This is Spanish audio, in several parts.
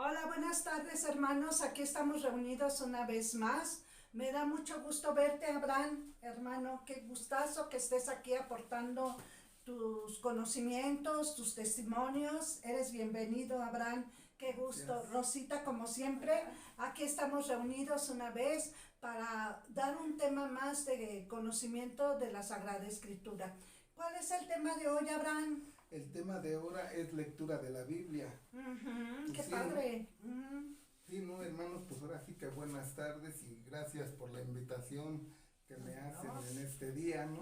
Hola, buenas tardes hermanos, aquí estamos reunidos una vez más. Me da mucho gusto verte, Abraham, hermano, qué gustazo que estés aquí aportando tus conocimientos, tus testimonios. Eres bienvenido, Abraham, qué gusto. Gracias. Rosita, como siempre, aquí estamos reunidos una vez para dar un tema más de conocimiento de la Sagrada Escritura. ¿Cuál es el tema de hoy, Abraham? El tema de ahora es lectura de la Biblia. Pues Qué sí, ¿no? padre. Sí, no, hermanos, pues ahora sí que buenas tardes y gracias por la invitación que me hacen en este día, ¿no?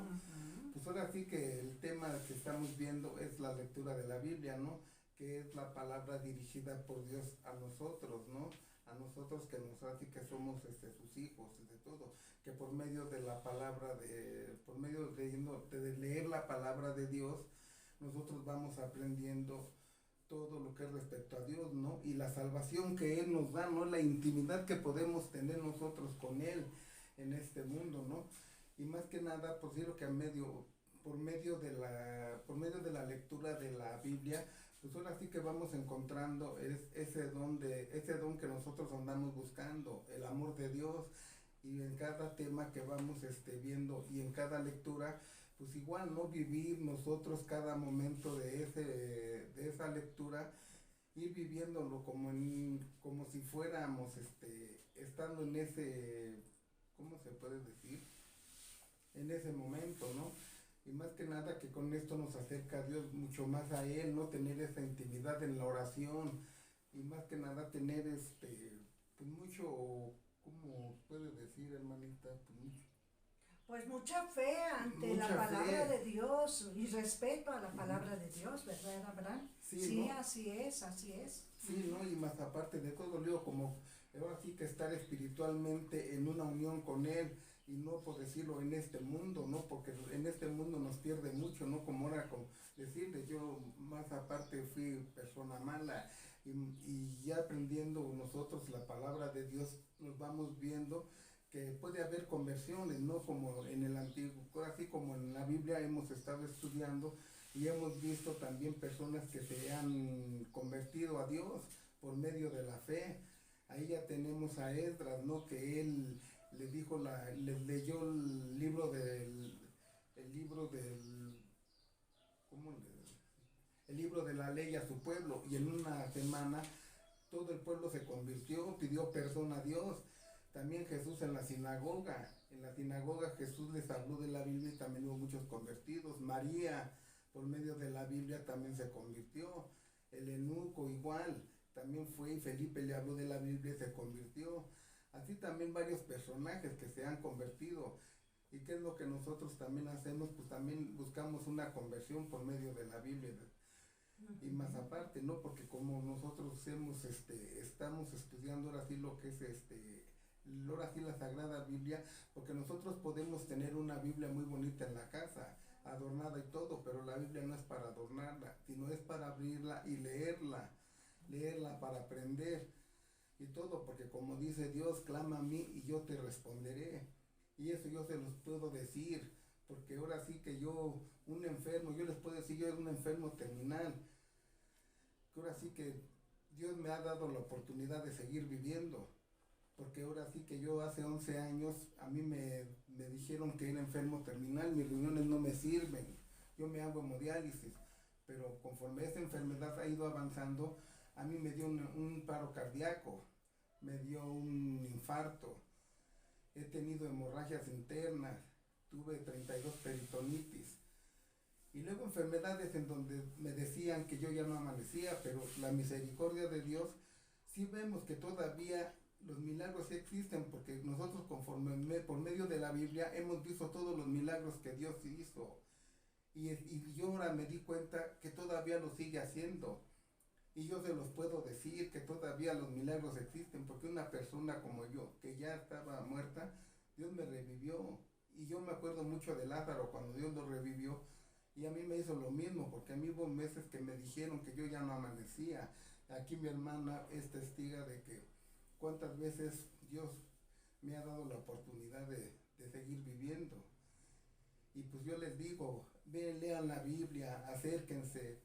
Pues ahora sí que el tema que estamos viendo es la lectura de la Biblia, ¿no? Que es la palabra dirigida por Dios a nosotros, ¿no? A nosotros que nos hace que somos sus hijos y de todo, que por medio de la palabra por medio de leer la palabra de Dios, nosotros vamos aprendiendo todo lo que es respecto a Dios, ¿no? Y la salvación que Él nos da, ¿no? La intimidad que podemos tener nosotros con Él en este mundo, ¿no? Y más que nada, pues digo que por medio de la lectura de la Biblia, pues ahora sí que vamos encontrando ese don que nosotros andamos buscando, el amor de Dios, y en cada tema que vamos viendo y en cada lectura, pues igual no vivir nosotros cada momento de esa lectura, ir viviéndolo como si fuéramos estando en ese, ¿cómo se puede decir? En ese momento, ¿no? Y más que nada que con esto nos acerca a Dios mucho más a Él, ¿no? Tener esa intimidad en la oración y más que nada tener pues mucho, ¿cómo puede decir, hermanita? Pues mucha fe ante la Mucha palabra fe, de Dios y respeto a la uh-huh. palabra de Dios, ¿verdad, Abraham? Sí, Sí, ¿no? así es, así es. Sí, ¿no? Y más aparte de todo, digo, como ahora sí que estar espiritualmente en una unión con Él y no por decirlo en este mundo, ¿no? Porque en este mundo nos pierde mucho, ¿no? Como ahora con decirle, yo más aparte fui persona mala y ya aprendiendo nosotros la palabra de Dios nos vamos viendo que puede haber conversiones, ¿no? Como en el antiguo, así como en la Biblia hemos estado estudiando y hemos visto también personas que se han convertido a Dios por medio de la fe. Ahí ya tenemos a Esdras, ¿no? Que él les leyó el libro del, ¿cómo le? El libro de la ley a su pueblo y en una semana todo el pueblo se convirtió, pidió perdón a Dios. También Jesús en la sinagoga Jesús les habló de la Biblia y también hubo muchos convertidos. María, por medio de la Biblia, también se convirtió. El eunuco igual, también fue y Felipe le habló de la Biblia y se convirtió. Así también varios personajes que se han convertido. ¿Y qué es lo que nosotros también hacemos? Pues también buscamos una conversión por medio de la Biblia. Y más aparte, ¿no? Porque como nosotros estamos estudiando ahora sí lo que es ahora sí la Sagrada Biblia, porque nosotros podemos tener una Biblia muy bonita en la casa, adornada y todo, pero la Biblia no es para adornarla, sino es para abrirla y leerla para aprender y todo, porque como dice Dios, clama a mí y yo te responderé. Y eso yo se los puedo decir, porque ahora sí que un enfermo, yo les puedo decir, yo era un enfermo terminal, que ahora sí que Dios me ha dado la oportunidad de seguir viviendo, porque ahora sí que yo hace 11 años, a mí me dijeron que era enfermo terminal, mis riñones no me sirven, yo me hago hemodiálisis, pero conforme esta enfermedad ha ido avanzando, a mí me dio un paro cardíaco, me dio un infarto, he tenido hemorragias internas, tuve 32 peritonitis, y luego enfermedades en donde me decían que yo ya no amanecía, pero la misericordia de Dios, sí vemos que todavía los milagros sí existen, porque nosotros por medio de la Biblia hemos visto todos los milagros que Dios hizo. Y yo ahora me di cuenta que todavía lo sigue haciendo. Y yo se los puedo decir que todavía los milagros existen, porque una persona como yo, que ya estaba muerta, Dios me revivió. Y yo me acuerdo mucho de Lázaro cuando Dios lo revivió. Y a mí me hizo lo mismo, porque a mí hubo meses que me dijeron que yo ya no amanecía. Aquí mi hermana es testiga de que cuántas veces Dios me ha dado la oportunidad de seguir viviendo. Y pues yo les digo, lean la Biblia, acérquense,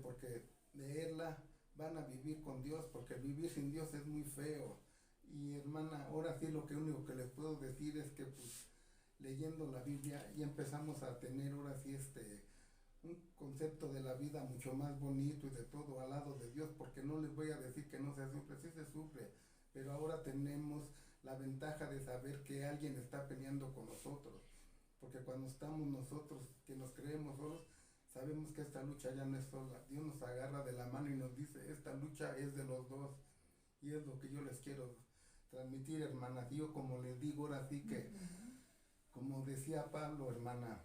porque leerla van a vivir con Dios, porque vivir sin Dios es muy feo. Y hermana, ahora sí lo único que les puedo decir es que pues leyendo la Biblia ya empezamos a tener ahora sí un concepto de la vida mucho más bonito y de todo al lado de Dios, porque no les voy a decir que no se sufre, sí se sufre, pero ahora tenemos la ventaja de saber que alguien está peleando con nosotros, porque cuando estamos nosotros, que nos creemos solos, sabemos que esta lucha ya no es sola. Dios nos agarra de la mano y nos dice, esta lucha es de los dos, y es lo que yo les quiero transmitir, hermanas. Yo como les digo ahora sí que, como decía Pablo, hermana,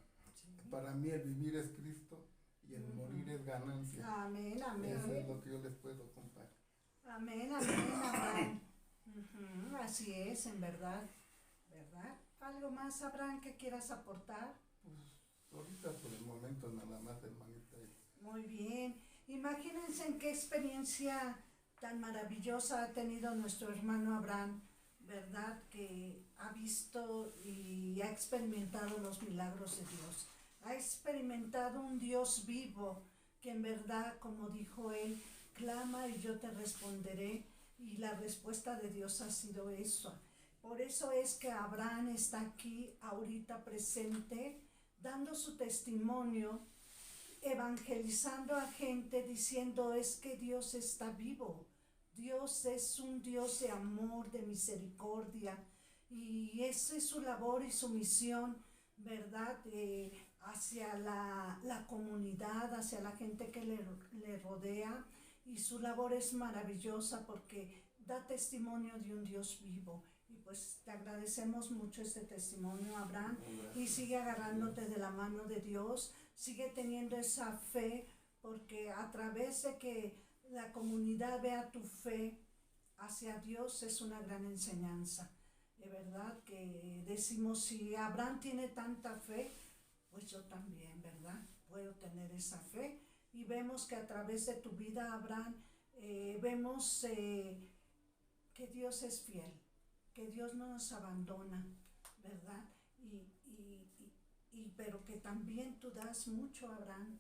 para mí el vivir es Cristo y el morir es ganancia. Amén, amén. Eso es lo que yo les puedo compartir. Amén, amén, Abraham. Así es, en verdad, ¿verdad? ¿Algo más, Abraham, que quieras aportar? Pues ahorita por el momento nada más, hermanita. Muy bien. Imagínense en qué experiencia tan maravillosa ha tenido nuestro hermano Abraham, ¿verdad? Que ha visto y ha experimentado los milagros de Dios. Ha experimentado un Dios vivo que en verdad, como dijo él, clama y yo te responderé. Y la respuesta de Dios ha sido eso. Por eso es que Abraham está aquí ahorita presente, dando su testimonio, evangelizando a gente, diciendo es que Dios está vivo. Dios es un Dios de amor, de misericordia, y esa es su labor y su misión, ¿verdad? Hacia la comunidad, hacia la gente que le rodea, y su labor es maravillosa porque da testimonio de un Dios vivo. Y pues te agradecemos mucho este testimonio, Abraham, y sigue agarrándote de la mano de Dios, sigue teniendo esa fe, porque a través de que la comunidad vea tu fe hacia Dios es una gran enseñanza. De verdad que decimos, si Abraham tiene tanta fe, pues yo también, ¿verdad? Puedo tener esa fe. Y vemos que a través de tu vida, Abraham, vemos que Dios es fiel, que Dios no nos abandona, ¿verdad? Pero que también tú das mucho, Abraham.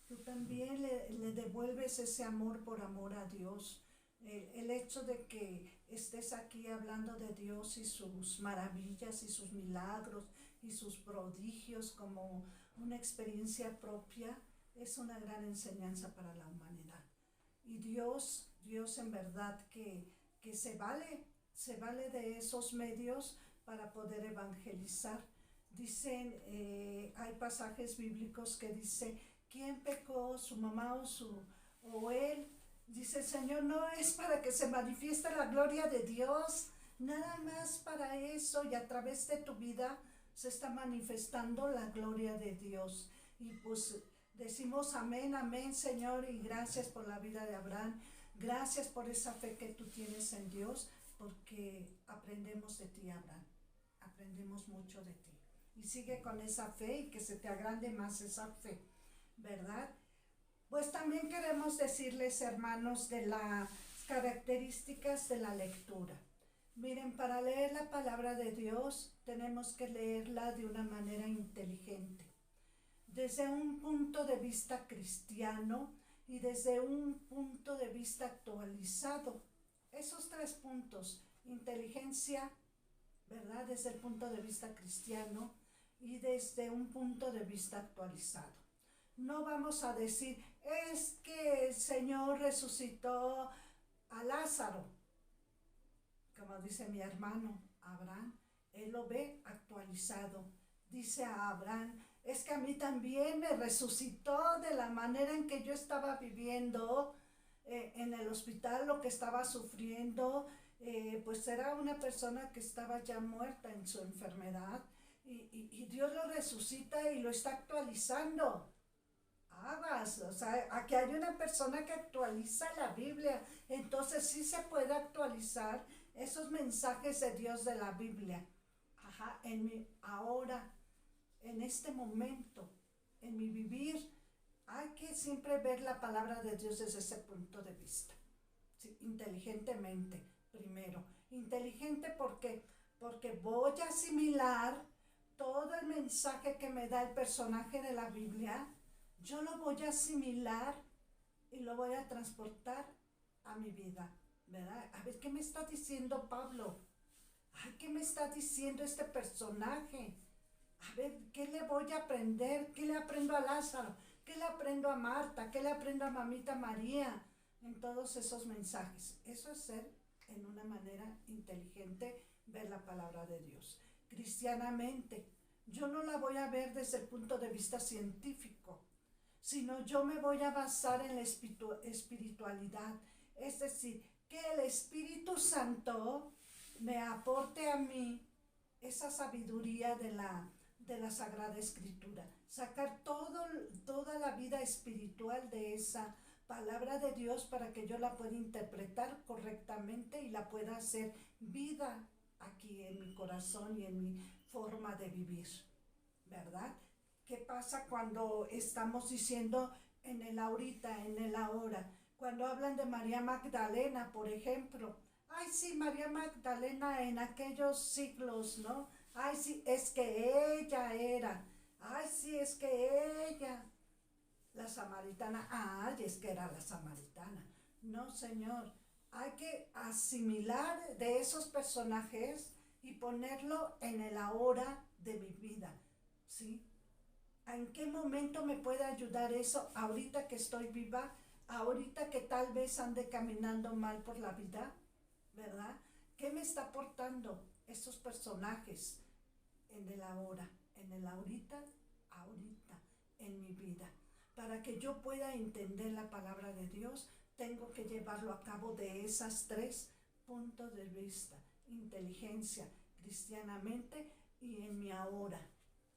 Tú también le devuelves ese amor por amor a Dios. El hecho de que estés aquí hablando de Dios y sus maravillas y sus milagros y sus prodigios como una experiencia propia, es una gran enseñanza para la humanidad. Y Dios en verdad que se vale de esos medios para poder evangelizar. Dicen, hay pasajes bíblicos que dice, ¿quién pecó, su mamá o él? Dice el Señor, no es para que se manifieste la gloria de Dios, nada más para eso, y a través de tu vida se está manifestando la gloria de Dios. Y pues decimos amén, amén, Señor, y gracias por la vida de Abraham, gracias por esa fe que tú tienes en Dios, porque aprendemos de ti, Abraham, aprendemos mucho de ti. Y sigue con esa fe y que se te agrande más esa fe, ¿verdad? Pues también queremos decirles, hermanos, de las características de la lectura. Miren, para leer la palabra de Dios tenemos que leerla de una manera inteligente, desde un punto de vista cristiano y desde un punto de vista actualizado. Esos 3 puntos, inteligencia, ¿verdad? Desde el punto de vista cristiano y desde un punto de vista actualizado. No vamos a decir, es que el Señor resucitó a Lázaro, como dice mi hermano Abraham, él lo ve actualizado. Dice a Abraham, es que a mí también me resucitó de la manera en que yo estaba viviendo en el hospital, lo que estaba sufriendo, pues era una persona que estaba ya muerta en su enfermedad, y Dios lo resucita y lo está actualizando. O sea, aquí hay una persona que actualiza la Biblia, entonces sí se puede actualizar esos mensajes de Dios de la Biblia. Ahora, en este momento, en mi vivir, hay que siempre ver la palabra de Dios desde ese punto de vista. Sí, inteligentemente, primero. Inteligente porque voy a asimilar todo el mensaje que me da el personaje de la Biblia. Yo lo voy a asimilar y lo voy a transportar a mi vida, ¿verdad? A ver, ¿qué me está diciendo Pablo? Ay, ¿qué me está diciendo este personaje? A ver, ¿qué le voy a aprender? ¿Qué le aprendo a Lázaro? ¿Qué le aprendo a Marta? ¿Qué le aprendo a mamita María? En todos esos mensajes. Eso es ser en una manera inteligente, ver la palabra de Dios. Cristianamente, yo no la voy a ver desde el punto de vista científico, sino yo me voy a basar en la espiritualidad. Es decir, que el Espíritu Santo me aporte a mí esa sabiduría de la Sagrada Escritura, sacar toda la vida espiritual de esa palabra de Dios para que yo la pueda interpretar correctamente y la pueda hacer vida aquí en mi corazón y en mi forma de vivir, ¿verdad? ¿Qué pasa cuando estamos diciendo en el ahorita, en el ahora? Cuando hablan de María Magdalena, por ejemplo, ay sí, María Magdalena en aquellos siglos, ¿no? Ay sí, es que ella era, ay sí, es que ella, la samaritana, ay, es que era la samaritana. No, Señor, hay que asimilar de esos personajes y ponerlo en el ahora de mi vida, ¿sí? ¿En qué momento me puede ayudar eso? Ahorita que estoy viva, ahorita que tal vez ande caminando mal por la vida, ¿verdad? ¿Qué me está aportando esos personajes en el ahora, en el ahorita, en mi vida? Para que yo pueda entender la palabra de Dios, tengo que llevarlo a cabo de esas 3 puntos de vista: inteligencia, cristianamente y en mi ahora,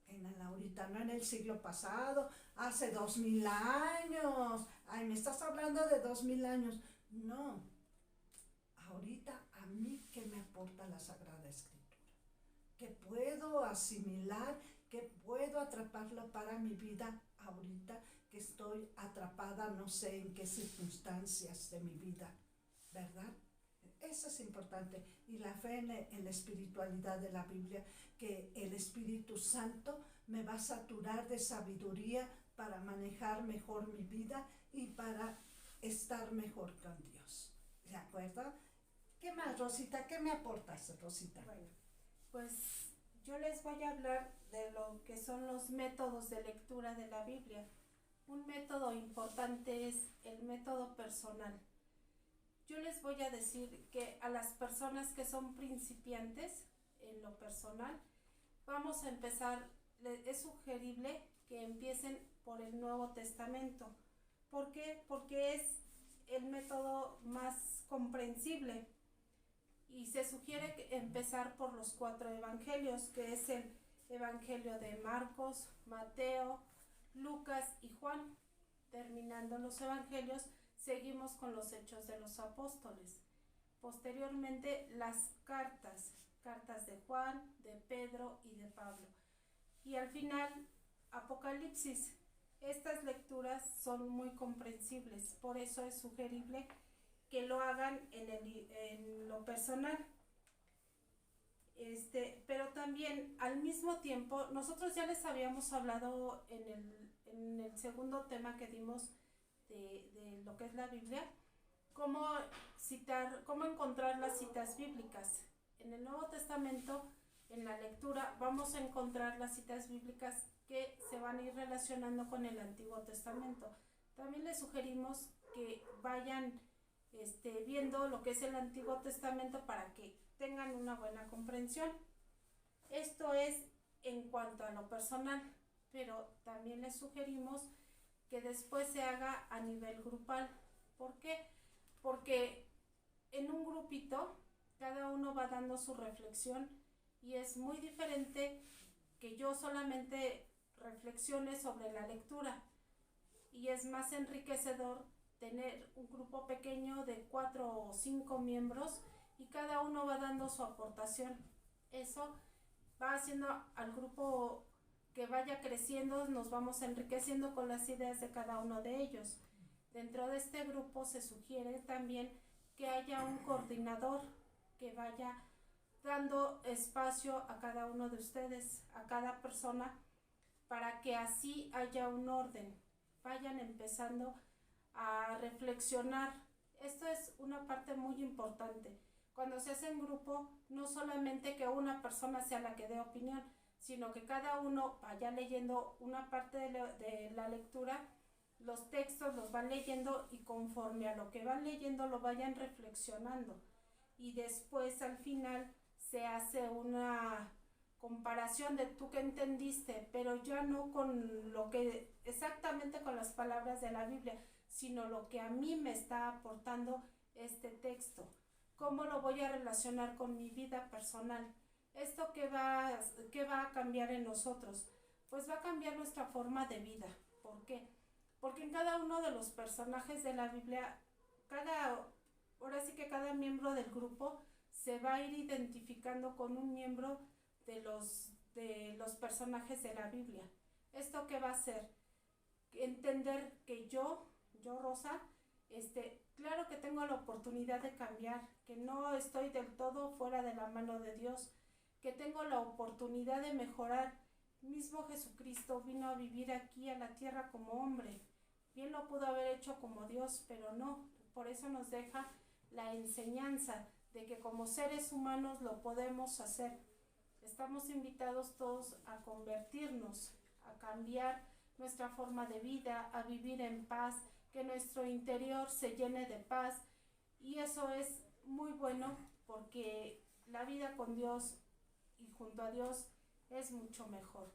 en el ahorita, no en el siglo pasado, hace 2000 años. Ay, me estás hablando de 2000 años. No, ahorita a mí, ¿qué me aporta la Sagrada Escritura? ¿Qué puedo asimilar? ¿Qué puedo atraparlo para mi vida ahorita que estoy atrapada, no sé en qué circunstancias de mi vida, ¿verdad? Eso es importante. Y la fe en la espiritualidad de la Biblia, que el Espíritu Santo me va a saturar de sabiduría para manejar mejor mi vida y para estar mejor con Dios. ¿De acuerdo? ¿Qué más, Rosita? ¿Qué me aportas, Rosita? Bueno, pues yo les voy a hablar de lo que son los métodos de lectura de la Biblia. Un método importante es el método personal. Yo les voy a decir que a las personas que son principiantes en lo personal, vamos a empezar, es sugerible que empiecen por el Nuevo Testamento. ¿Por qué? Porque es el método más comprensible y se sugiere empezar por los 4 evangelios, que es el Evangelio de Marcos, Mateo, Lucas y Juan. Terminando los evangelios, seguimos con los Hechos de los Apóstoles. Posteriormente, las cartas de Juan, de Pedro y de Pablo. Y al final, Apocalipsis. Estas lecturas son muy comprensibles, por eso es sugerible que lo hagan en lo personal. Pero también al mismo tiempo, nosotros ya les habíamos hablado en el segundo tema que dimos de lo que es la Biblia, cómo encontrar las citas bíblicas. En el Nuevo Testamento, en la lectura, vamos a encontrar las citas bíblicas que se van a ir relacionando con el Antiguo Testamento. También les sugerimos que vayan viendo lo que es el Antiguo Testamento para que tengan una buena comprensión. Esto es en cuanto a lo personal, pero también les sugerimos que después se haga a nivel grupal. ¿Por qué? Porque en un grupito cada uno va dando su reflexión y es muy diferente que yo solamente reflexione sobre la lectura, y es más enriquecedor tener un grupo pequeño de 4 o 5 miembros y cada uno va dando su aportación. Eso va haciendo al grupo que vaya creciendo, nos vamos enriqueciendo con las ideas de cada uno de ellos. Dentro de este grupo se sugiere también que haya un coordinador que vaya dando espacio a cada uno de ustedes, a cada persona, para que así haya un orden. Vayan empezando a reflexionar. Esto es una parte muy importante. Cuando se hace en grupo, no solamente que una persona sea la que dé opinión, sino que cada uno vaya leyendo una parte de la lectura, los textos los van leyendo y conforme a lo que van leyendo lo vayan reflexionando. Y después al final se hace una comparación de tú que entendiste, pero ya no con lo que exactamente con las palabras de la Biblia, sino lo que a mí me está aportando este texto. ¿Cómo lo voy a relacionar con mi vida personal? ¿Esto qué va a cambiar en nosotros? Pues va a cambiar nuestra forma de vida. ¿Por qué? Porque en cada uno de los personajes de la Biblia, ahora sí que cada miembro del grupo se va a ir identificando con un miembro de los personajes de la Biblia. ¿Esto qué va a hacer? Entender que yo Rosa, claro que tengo la oportunidad de cambiar, que no estoy del todo fuera de la mano de Dios, que tengo la oportunidad de mejorar. Mismo Jesucristo vino a vivir aquí a la tierra como hombre. Bien lo pudo haber hecho como Dios, pero no. Por eso nos deja la enseñanza de que como seres humanos lo podemos hacer. Estamos invitados todos a convertirnos, a cambiar nuestra forma de vida, a vivir en paz, que nuestro interior se llene de paz, y eso es muy bueno porque la vida con Dios y junto a Dios es mucho mejor.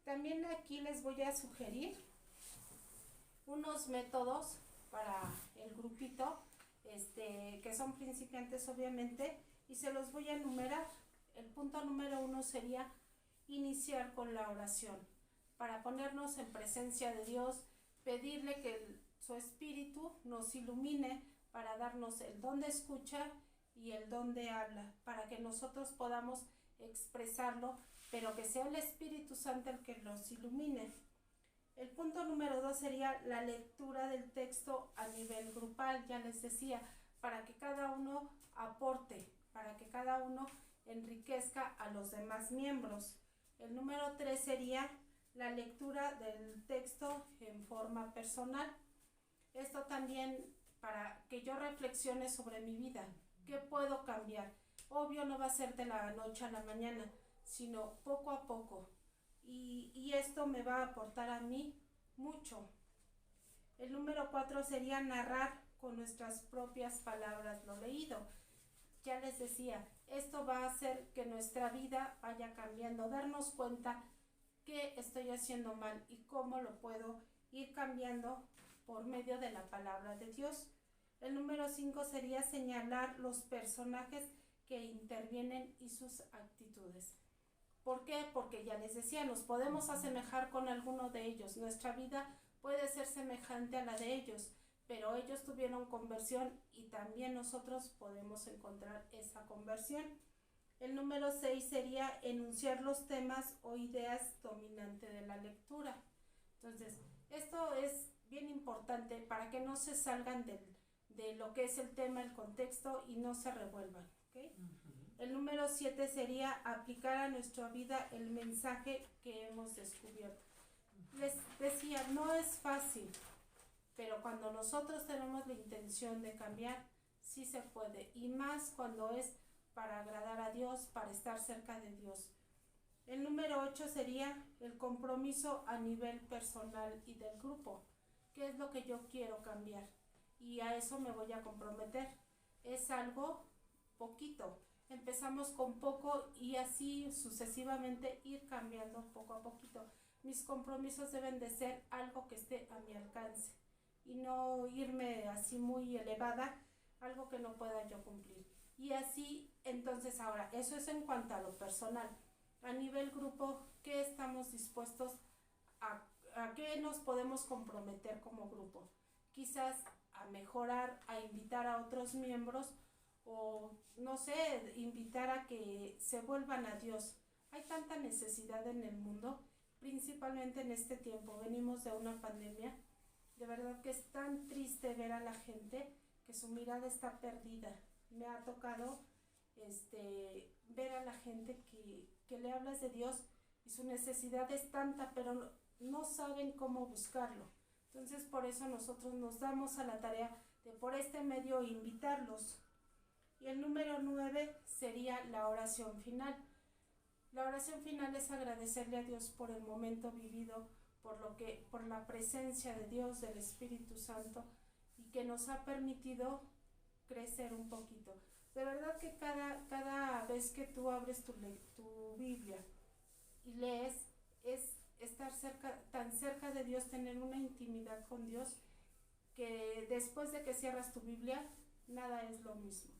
También aquí les voy a sugerir unos métodos para el grupito, que son principiantes obviamente, y se los voy a enumerar. El punto número 1 sería iniciar con la oración, para ponernos en presencia de Dios, pedirle que su espíritu nos ilumine para darnos el don de escucha y el don de habla, para que nosotros podamos expresarlo, pero que sea el Espíritu Santo el que nos ilumine. El punto número 2 sería la lectura del texto a nivel grupal, ya les decía, para que cada uno aporte, para que cada uno enriquezca a los demás miembros. El número 3 sería la lectura del texto en forma personal. Esto también para que yo reflexione sobre mi vida, qué puedo cambiar. Obvio no va a ser de la noche a la mañana, sino poco a poco. Y esto me va a aportar a mí mucho. El número 4 sería narrar con nuestras propias palabras lo leído. Ya les decía, esto va a hacer que nuestra vida vaya cambiando, darnos cuenta qué estoy haciendo mal y cómo lo puedo ir cambiando por medio de la palabra de Dios. El número 5 sería señalar los personajes que intervienen y sus actitudes. ¿Por qué? Porque ya les decía, nos podemos asemejar con alguno de ellos. Nuestra vida puede ser semejante a la de ellos, pero ellos tuvieron conversión y también nosotros podemos encontrar esa conversión. El número 6 sería enunciar los temas o ideas dominantes de la lectura. Entonces, esto es bien importante para que no se salgan de lo que es el tema, el contexto, y no se revuelvan. ¿Okay? El número 7 sería aplicar a nuestra vida el mensaje que hemos descubierto. Les decía, no es fácil, pero cuando nosotros tenemos la intención de cambiar, sí se puede, y más cuando es para agradar a Dios, para estar cerca de Dios. El número 8 sería el compromiso a nivel personal y del grupo. ¿Qué es lo que yo quiero cambiar? Y a eso me voy a comprometer. Es algo poquito. Empezamos con poco y así sucesivamente ir cambiando poco a poquito. Mis compromisos deben de ser algo que esté a mi alcance y no irme así muy elevada, algo que no pueda yo cumplir. Y así, entonces ahora, eso es en cuanto a lo personal. A nivel grupo, ¿qué estamos dispuestos a qué nos podemos comprometer como grupo? Quizás a mejorar, a invitar a otros miembros, o no sé, invitar a que se vuelvan a Dios. Hay tanta necesidad en el mundo, principalmente en este tiempo. Venimos de una pandemia. De verdad que es tan triste ver a la gente que su mirada está perdida. Me ha tocado ver a la gente que le hablas de Dios y su necesidad es tanta, pero no saben cómo buscarlo. Entonces por eso nosotros nos damos a la tarea de por este medio invitarlos. Y el número 9 sería la oración final. La oración final es agradecerle a Dios por el momento vivido, por la presencia de Dios, del Espíritu Santo, y que nos ha permitido crecer un poquito. De verdad que cada vez que tú abres tu Biblia y lees, es estar tan cerca de Dios, tener una intimidad con Dios, que después de que cierras tu Biblia, nada es lo mismo.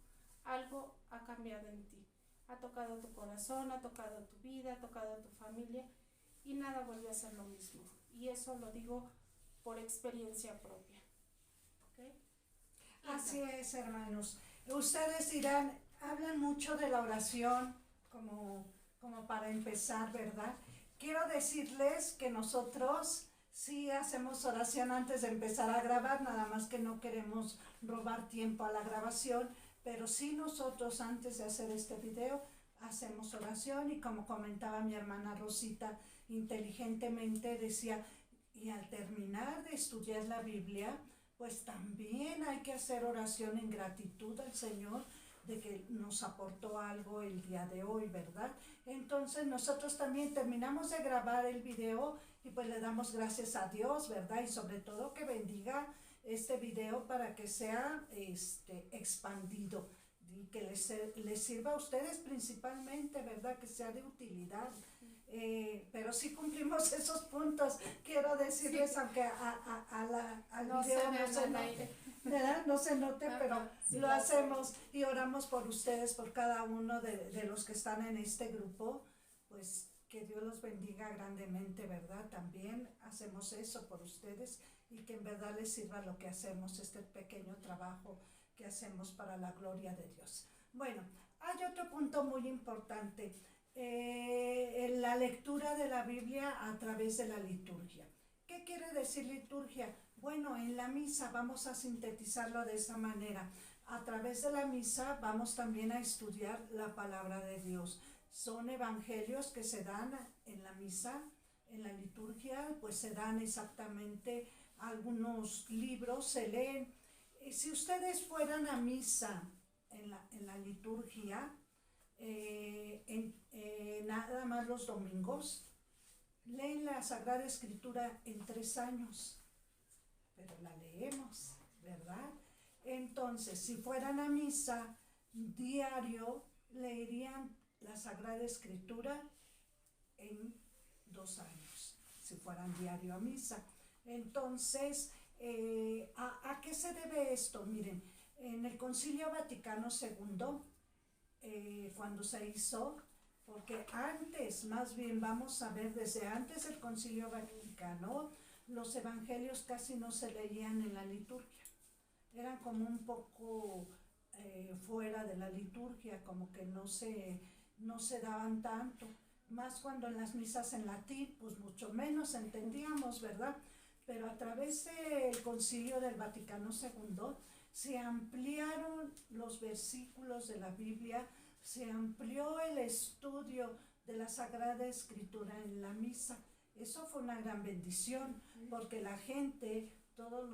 Algo ha cambiado en ti. Ha tocado tu corazón, ha tocado tu vida, ha tocado tu familia, y nada vuelve a ser lo mismo. Y eso lo digo por experiencia propia. ¿Okay? Así es, hermanos. Ustedes dirán, hablan mucho de la oración como para empezar, ¿verdad? Quiero decirles que nosotros sí hacemos oración antes de empezar a grabar, nada más que no queremos robar tiempo a la grabación, pero sí nosotros antes de hacer este video hacemos oración, y como comentaba mi hermana Rosita, inteligentemente decía, y al terminar de estudiar la Biblia, pues también hay que hacer oración en gratitud al Señor de que nos aportó algo el día de hoy, ¿verdad? Entonces nosotros también terminamos de grabar el video y pues le damos gracias a Dios, ¿verdad? Y sobre todo que bendiga este video para que sea expandido y que les sirva a ustedes principalmente, ¿verdad? Que sea de utilidad. Pero sí cumplimos esos puntos, quiero decirles, sí, aunque al no video no se note, ¿verdad? No se note, pero sí, lo hacemos y oramos por ustedes, por cada uno de los que están en este grupo, pues que Dios los bendiga grandemente, ¿verdad? También hacemos eso por ustedes, y que en verdad les sirva lo que hacemos, este pequeño trabajo que hacemos para la gloria de Dios. Bueno, hay otro punto muy importante. En la lectura de la Biblia a través de la liturgia. ¿Qué quiere decir liturgia? Bueno, en la misa vamos a sintetizarlo de esa manera. A través de la misa vamos también a estudiar la palabra de Dios. Son evangelios que se dan en la misa, en la liturgia, pues se dan exactamente algunos libros, se leen. Si ustedes fueran a misa en la liturgia, nada más los domingos, leen la Sagrada Escritura en 3 años, pero la leemos, ¿verdad? Entonces, si fueran a misa diario, leerían la Sagrada Escritura en 2 años, si fueran diario a misa. Entonces, ¿a qué se debe esto? Miren, en el Concilio Vaticano II, cuando se hizo, porque antes, más bien vamos a ver, desde antes del Concilio Vaticano, los evangelios casi no se leían en la liturgia, eran como un poco fuera de la liturgia, como que no se daban tanto, más cuando en las misas en latín, pues mucho menos entendíamos, ¿verdad? Pero a través del Concilio del Vaticano II, se ampliaron los versículos de la Biblia, se amplió el estudio de la Sagrada Escritura en la misa. Eso fue una gran bendición, porque la gente, todos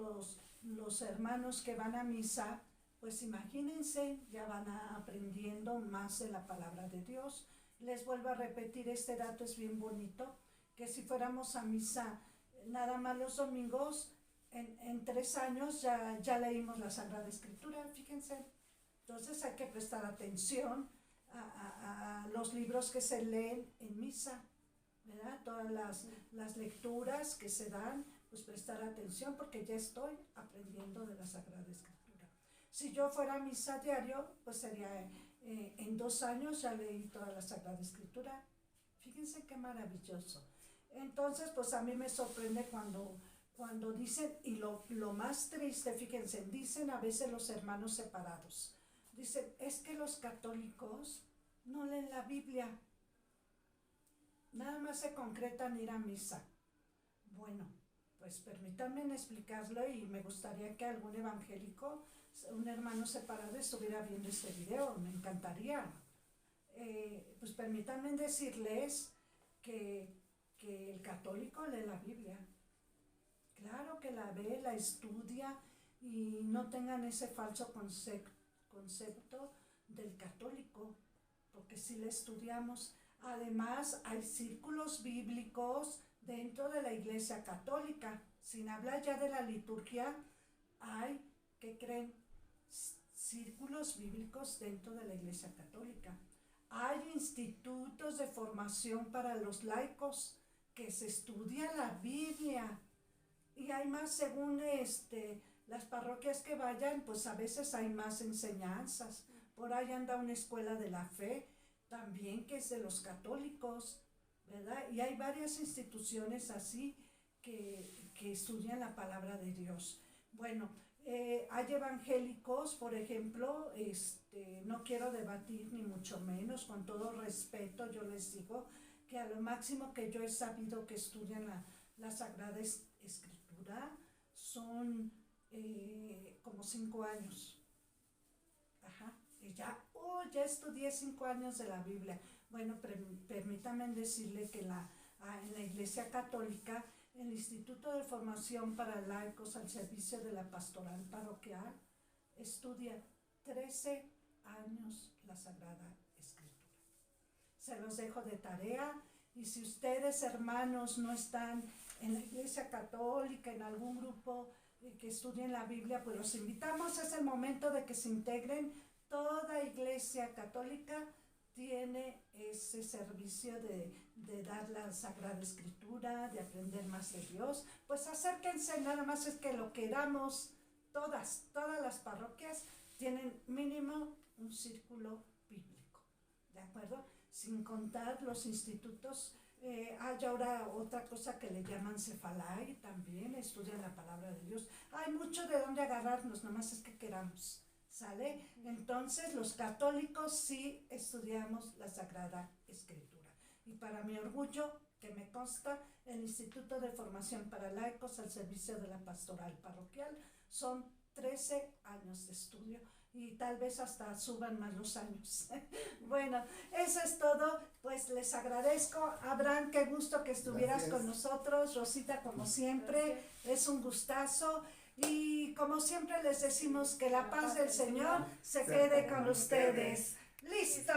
los hermanos que van a misa, pues imagínense, ya van aprendiendo más de la palabra de Dios. Les vuelvo a repetir, este dato es bien bonito, que si fuéramos a misa nada más los domingos, en 3 años ya leímos la Sagrada Escritura, fíjense. Entonces hay que prestar atención a los libros que se leen en misa, ¿verdad? Todas las lecturas que se dan, pues prestar atención, porque ya estoy aprendiendo de la Sagrada Escritura. Si yo fuera a misa diario, pues sería en 2 años ya leí toda la Sagrada Escritura. Fíjense qué maravilloso. Entonces, pues a mí me sorprende cuando dicen, y lo más triste, fíjense, dicen a veces los hermanos separados, dicen, es que los católicos no leen la Biblia, nada más se concretan ir a misa. Bueno, pues permítanme explicarlo, y me gustaría que algún evangélico, un hermano separado, estuviera viendo este video, me encantaría. Pues permítanme decirles que el católico lee la Biblia. Claro que la ve, la estudia y no tengan ese falso concepto del católico, porque si la estudiamos. Además, hay círculos bíblicos dentro de la Iglesia Católica. Sin hablar ya de la liturgia, hay, ¿qué creen? Círculos bíblicos dentro de la Iglesia Católica. Hay institutos de formación para los laicos que se estudia la Biblia. Y hay más, según las parroquias que vayan, pues a veces hay más enseñanzas. Por ahí anda una escuela de la fe, también que es de los católicos, ¿verdad? Y hay varias instituciones así que estudian la palabra de Dios. Bueno, hay evangélicos, por ejemplo, no quiero debatir ni mucho menos, con todo respeto yo les digo que a lo máximo que yo he sabido que estudian la Sagrada Escritura son como 5 años. Ajá. Y ya estudié 5 años de la Biblia. Bueno, permítame decirle que en la Iglesia Católica, el Instituto de Formación para Laicos al Servicio de la Pastoral Parroquial estudia 13 años la Sagrada Escritura. Se los dejo de tarea, y si ustedes, hermanos, no están en la Iglesia Católica, en algún grupo que estudien la Biblia, pues los invitamos. Es el momento de que se integren. Toda Iglesia Católica tiene ese servicio de dar la Sagrada Escritura, de aprender más de Dios. Pues acérquense, nada más es que lo queramos. Todas las parroquias tienen mínimo un círculo bíblico, ¿de acuerdo? Sin contar los institutos. Hay ahora otra cosa que le llaman Cefalay, también estudian la palabra de Dios. Hay mucho de dónde agarrarnos, nomás es que queramos. ¿Sale? Entonces los católicos sí estudiamos la Sagrada Escritura. Y para mi orgullo, que me consta, el Instituto de Formación para Laicos al Servicio de la Pastoral Parroquial son 13 años de estudio, y tal vez hasta suban más los años. Bueno, eso es todo. Pues les agradezco. Abraham, qué gusto que estuvieras con nosotros. Rosita, como siempre, es un gustazo. Y como siempre les decimos que la paz del Señor se quede con ustedes. ¡Listo!